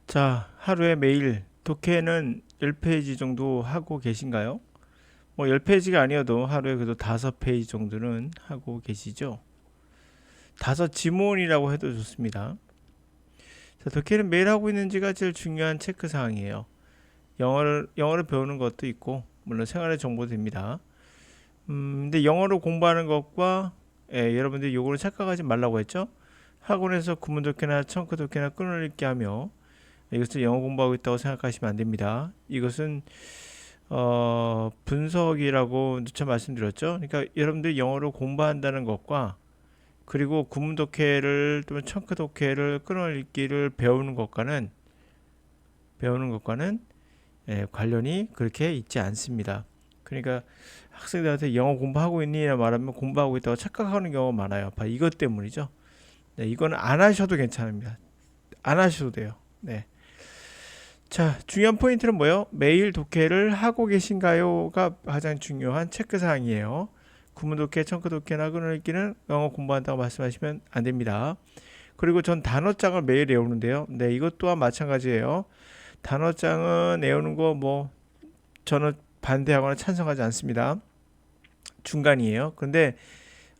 자, 하루에 매일 독해는 10페이지 정도 하고 계신가요? 뭐 10페이지가 아니어도 하루에 그래도 5페이지 정도는 하고 계시죠? 다섯 지문이라고 해도 좋습니다. 자, 독해는 매일 하고 있는지가 제일 중요한 체크 사항이에요. 영어를 배우는 것도 있고, 물론 생활의 정보도 됩니다. 근데 영어로 공부하는 것과 여러분들이 요거를 착각하지 말라고 했죠? 학원에서 구문 독해나 청크 독해나 끊어읽기 하며 이것을 영어 공부하고 있다고 생각하시면 안 됩니다. 이것은 분석이라고 누차 말씀드렸죠. 그러니까 여러분들이 영어를 공부한다는 것과 그리고 구문 독해를 또는 청크 독해를 끊어읽기를 배우는 것과는 관련이 그렇게 있지 않습니다. 그러니까 학생들한테 영어 공부하고 있니? 라 말하면 공부하고 있다고 착각하는 경우가 많아요. 바 이것 때문이죠. 네, 이거는 안 하셔도 괜찮습니다. 안 하셔도 돼요. 네. 자, 중요한 포인트는 뭐예요? 매일 독해를 하고 계신가요?가 가장 중요한 체크사항이에요. 구문 독해, 청크 독해나 끊어읽기는 영어 공부한다고 말씀하시면 안 됩니다. 그리고 전 단어장을 매일 외우는데요. 네, 이것 또한 마찬가지예요. 단어장은 외우는 거 뭐 저는 반대하거나 찬성하지 않습니다. 중간이에요. 그런데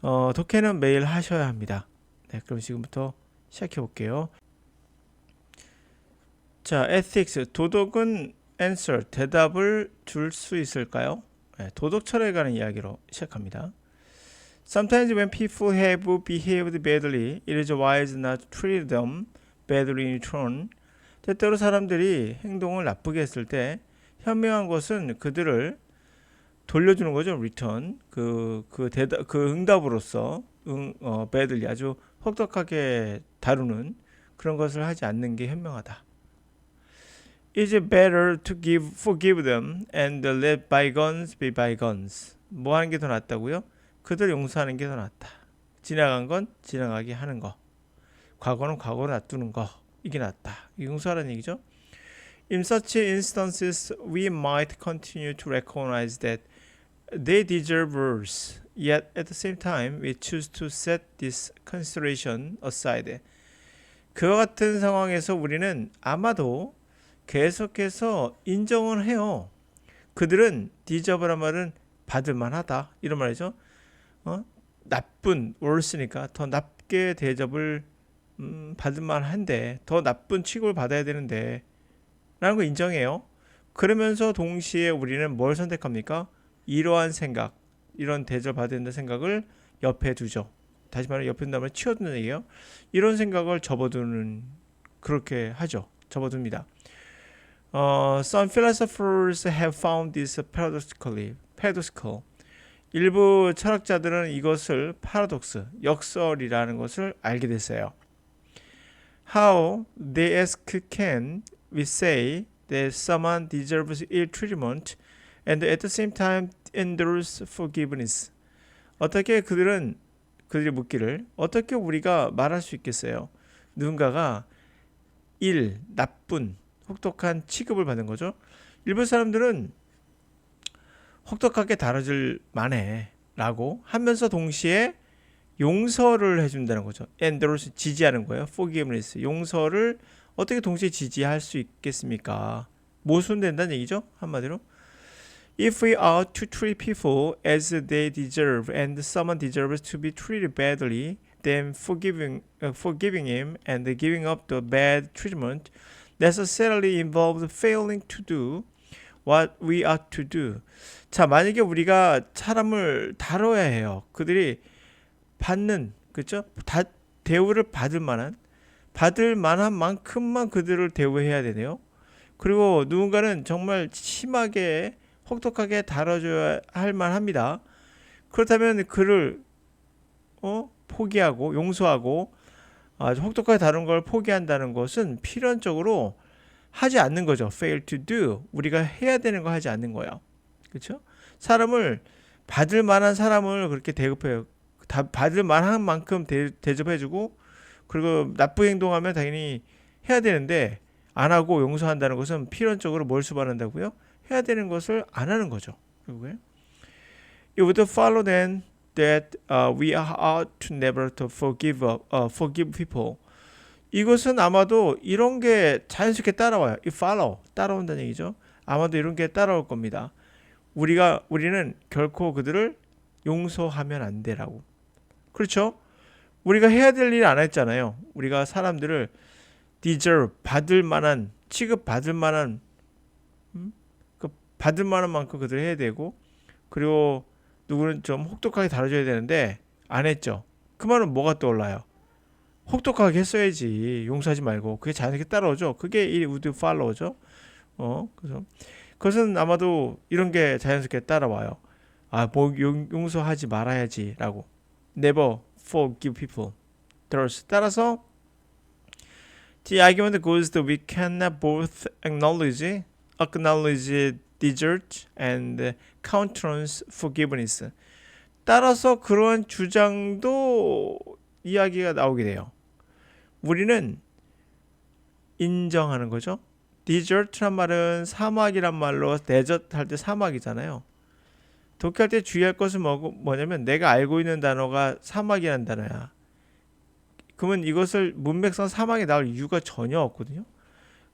독해는 매일 하셔야 합니다. 네, 그럼 지금부터 시작해 볼게요. 자, ethics 도덕은 answer 대답을 줄 수 있을까요? 네, 도덕 철학에 관한 이야기로 시작합니다. Sometimes when people have behaved badly, it is wise not to treat them badly in return. 때때로 사람들이 행동을 나쁘게 했을 때 현명한 것은 그들을 돌려주는 거죠. return 그 응답으로서 badly 아주 혹독하게 다루는 그런 것을 하지 않는 게 현명하다. It's better to forgive them and let bygones be bygones. 뭐 하는 게 더 낫다고요? 그들 용서하는 게 더 낫다. 지나간 건 지나가게 하는 거. 과거는 과거로 놔두는 거. 이게 낫다. 용서하라는 얘기죠. In such instances, we might continue to recognize that they deserve worse. Yet at the same time, we choose to set this consideration aside. 그와 같은 상황에서 우리는 아마도 계속해서 인정을 해요. 그들은 deserve란 말은 받을 만하다 이런 말이죠. 나쁜 worse니까 더 나쁘게 대접을 받을 만한데 더 나쁜 취급을 받아야 되는데 라는 걸 인정해요. 그러면서 동시에 우리는 뭘 선택합니까? 이러한 생각, 이런 대접을 받아야 된다는 생각을 옆에 두죠. 다시 말해 옆에 둔다면 치워두는 얘기예요. 이런 생각을 접어두는 그렇게 하죠. 접어둡니다. Some philosophers have found this paradoxical. 일부 철학자들은 이것을 파라독스, 역설이라는 것을 알게 됐어요. How, they ask, can we say that someone deserves ill treatment and at the same time endures forgiveness? 그들이 묻기를 어떻게 우리가 말할 수 있겠어요? 누군가가 나쁜 혹독한 취급을 받는 거죠. 일부 사람들은 혹독하게 다뤄질 만해 라고 하면서 동시에 용서를 해준다는 거죠. endorse, 지지하는 거예요. forgiveness, 용서를 어떻게 동시에 지지할 수 있겠습니까? 모순된다는 얘기죠. 한마디로. If we are to treat people as they deserve and someone deserves to be treated badly, then forgiving him and giving up the bad treatment necessarily involves failing to do what we ought to do. 자, 만약에 우리가 사람을 다뤄야 해요. 그들이 받는, 그렇죠? 대우를 받을 만한 만큼만 그들을 대우해야 되네요. 그리고 누군가는 정말 심하게 혹독하게 다뤄줘야 할 만합니다. 그렇다면 그를 포기하고 용서하고 아주 혹독하게 다룬 걸 포기한다는 것은 필연적으로 하지 않는 거죠. fail to do. 우리가 해야 되는 거 하지 않는 거예요. 그렇죠? 사람을 받을 만한 사람을 그렇게 대접해요. 받을 만한 만큼 대접해주고 그리고 나쁜 행동하면 당연히 해야 되는데 안 하고 용서한다는 것은 필연적으로 뭘 수반한다고요? 해야 되는 것을 안 하는 거죠. 결국에. It would follow then that we ought to never to forgive people. 이것은 아마도 이런 게 자연스럽게 따라와요. 이 follow 따라온다는 얘기죠. 아마도 이런 게 따라올 겁니다. 우리는 결코 그들을 용서하면 안 되라고. 그렇죠? 우리가 해야 될 일 안 했잖아요. 우리가 사람들을 deserve 받을 만한 취급 받을 만한 그 받을 만한 만큼 그들을 해야 되고 그리고 누구는 좀 혹독하게 다뤄줘야 되는데 안 했죠. 그 말은 뭐가 떠올라요? 혹독하게 했어야지. 용서하지 말고 그게 자연스럽게 따라오죠. 그게 이 would follow죠. 그래서 그것은 아마도 이런 게 자연스럽게 따라와요. 아, 뭐 용서하지 말아야지라고. Never forgive people. 따라서 the argument goes that we cannot both acknowledge desert and countenance forgiveness. 따라서 그러한 주장도 이야기가 나오게 돼요. 우리는 인정하는 거죠. desert란 말은 사막이란 말로 desert 할 때 사막이잖아요. 독해할 때 주의할 것은 뭐냐면 내가 알고 있는 단어가 사막이라는 단어야. 그러면 이것을 문맥상 사막에 나올 이유가 전혀 없거든요.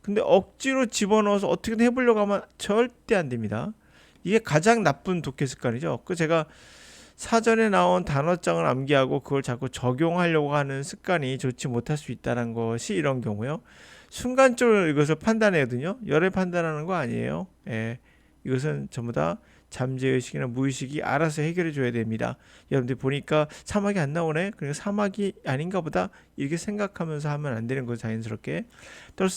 근데 억지로 집어넣어서 어떻게든 해보려고 하면 절대 안 됩니다. 이게 가장 나쁜 독해 습관이죠. 그 제가 사전에 나온 단어장을 암기하고 그걸 자꾸 적용하려고 하는 습관이 좋지 못할 수 있다는 것이 이런 경우요. 순간적으로 이것을 판단해거든요. 열에 판단하는 거 아니에요. 예, 이것은 전부 다 잠재의식이나 무의식이 알아서 해결해 줘야 됩니다. 여러분들 보니까 사막이 안 나오네. 그러니까 사막이 아닌가 보다 이렇게 생각하면서 하면 안 되는 거죠. 자연스럽게.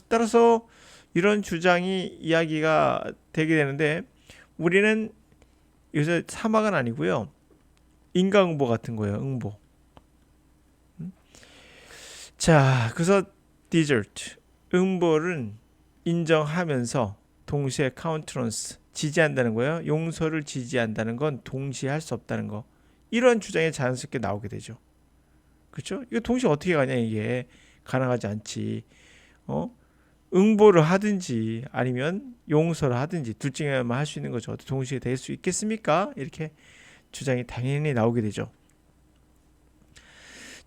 따라서 이런 주장이 이야기가 되게 되는데 우리는 요새 사막은 아니고요. 인과응보 같은 거예요. 응보. 자, 그래서 desert 응보를 인정하면서 동시에 countenance 지지한다는 거예요. 용서를 지지한다는 건 동시에 할 수 없다는 거. 이런 주장이 자연스럽게 나오게 되죠. 그렇죠? 이거 동시에 어떻게 가냐 이게 가능하지 않지. 응보를 하든지 아니면 용서를 하든지 둘 중에 하나만 할 수 있는 거죠. 동시에 될 수 있겠습니까? 이렇게 주장이 당연히 나오게 되죠.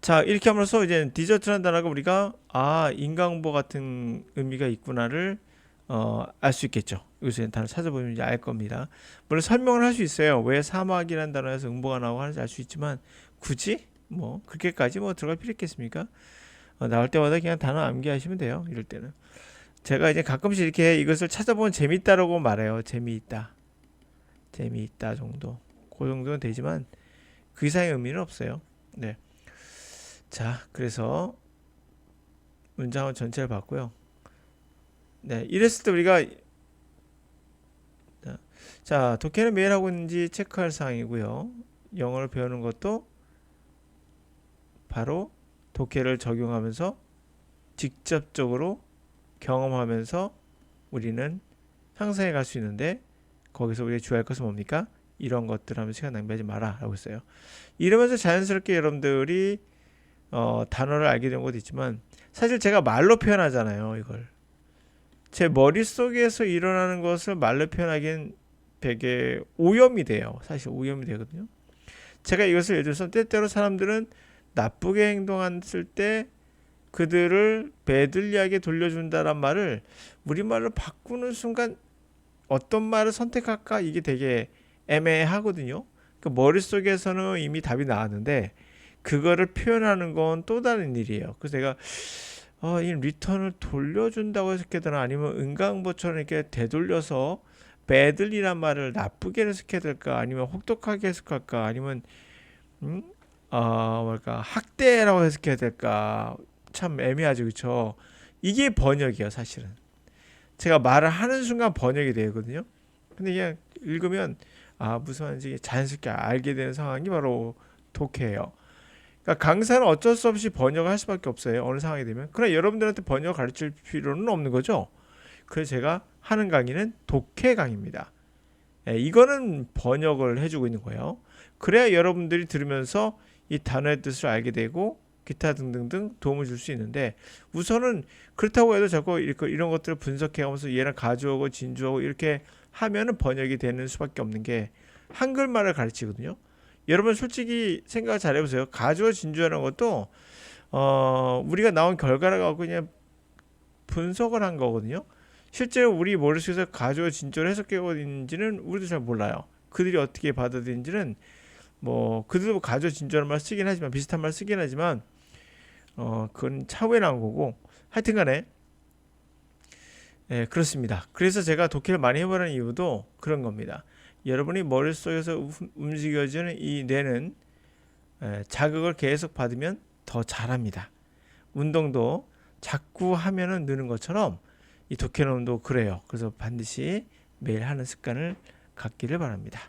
자, 이렇게 함으로써 이제 디저트라는 단어가 우리가 인과응보 같은 의미가 있구나를 알 수 있겠죠. 여기서 단어 찾아보면 이제 알 겁니다. 물론 설명을 할 수 있어요. 왜 사막이라는 단어에서 응보가 나오고 하는지 알 수 있지만 굳이 뭐 그렇게까지 뭐 들어갈 필요 있겠습니까? 나올 때마다 그냥 단어 암기하시면 돼요. 이럴 때는 제가 이제 가끔씩 이렇게 이것을 찾아보면 재밌다라고 말해요. 재미있다 정도. 그 정도는 되지만 그 이상의 의미는 없어요. 네. 자, 그래서 문장은 전체를 봤고요. 네, 이랬을 때 우리가 자, 독해는 매일 하고 있는지 체크할 사항이고요. 영어를 배우는 것도 바로 독해를 적용하면서 직접적으로 경험하면서 우리는 향상해 갈 수 있는데 거기서 우리가 주의할 것은 뭡니까? 이런 것들 하면 시간 낭비하지 마라 라고 했어요. 이러면서 자연스럽게 여러분들이 단어를 알게 된 것도 있지만 사실 제가 말로 표현하잖아요. 이걸 제 머릿속에서 일어나는 것을 말로 표현하기엔 되게 오염이 돼요. 사실 오염이 되거든요. 제가 이것을 예를 들어서 때때로 사람들은 나쁘게 행동했을 때 그들을 배들리하게 돌려준다란 말을 우리말로 바꾸는 순간 어떤 말을 선택할까 이게 되게 애매하거든요. 그 머릿속에서는 이미 답이 나왔는데 그거를 표현하는 건 또 다른 일이에요. 그래서 내가 이 리턴을 돌려준다고 해석해야 되나 아니면 은강보처럼 이렇게 되돌려서 배들이란 말을 나쁘게 해석해야 될까 아니면 혹독하게 해석할까 아니면 학대라고 해석해야 될까 참 애매하죠. 그렇죠? 이게 번역이에요. 사실은 제가 말을 하는 순간 번역이 되거든요. 근데 그냥 읽으면 무슨 말인지 자연스럽게 알게 되는 상황이 바로 독해예요. 그러니까 강사는 어쩔 수 없이 번역을 할 수밖에 없어요. 어느 상황이 되면. 그러나 여러분들한테 번역을 가르칠 필요는 없는 거죠. 그래서 제가 하는 강의는 독해 강의입니다. 이거는 번역을 해주고 있는 거예요. 그래야 여러분들이 들으면서 이 단어의 뜻을 알게 되고 기타 등등등 도움을 줄 수 있는데 우선은 그렇다고 해도 자꾸 이런 것들을 분석해가면서 얘랑 가주어고 진주어고 이렇게 하면은 번역이 되는 수밖에 없는 게 한글말을 가르치거든요. 여러분 솔직히 생각 잘 해보세요. 가주어 진주어라는 것도 우리가 나온 결과를 갖고 그냥 분석을 한 거거든요. 실제로 우리 머릿속에서 가조 진조를 해석하고 있는지는 우리도 잘 몰라요. 그들이 어떻게 받아들인지는 뭐 그들도 가조 진조라는 말 쓰긴 하지만 비슷한 말 쓰긴 하지만 그건 차후에 나온 거고 하여튼간에 그렇습니다. 그래서 제가 독해를 많이 해보라는 이유도 그런 겁니다. 여러분이 머릿속에서 움직여지는 이 뇌는 자극을 계속 받으면 더 잘합니다. 운동도 자꾸 하면은 느는 것처럼 이 독해놈도 그래요. 그래서 반드시 매일 하는 습관을 갖기를 바랍니다.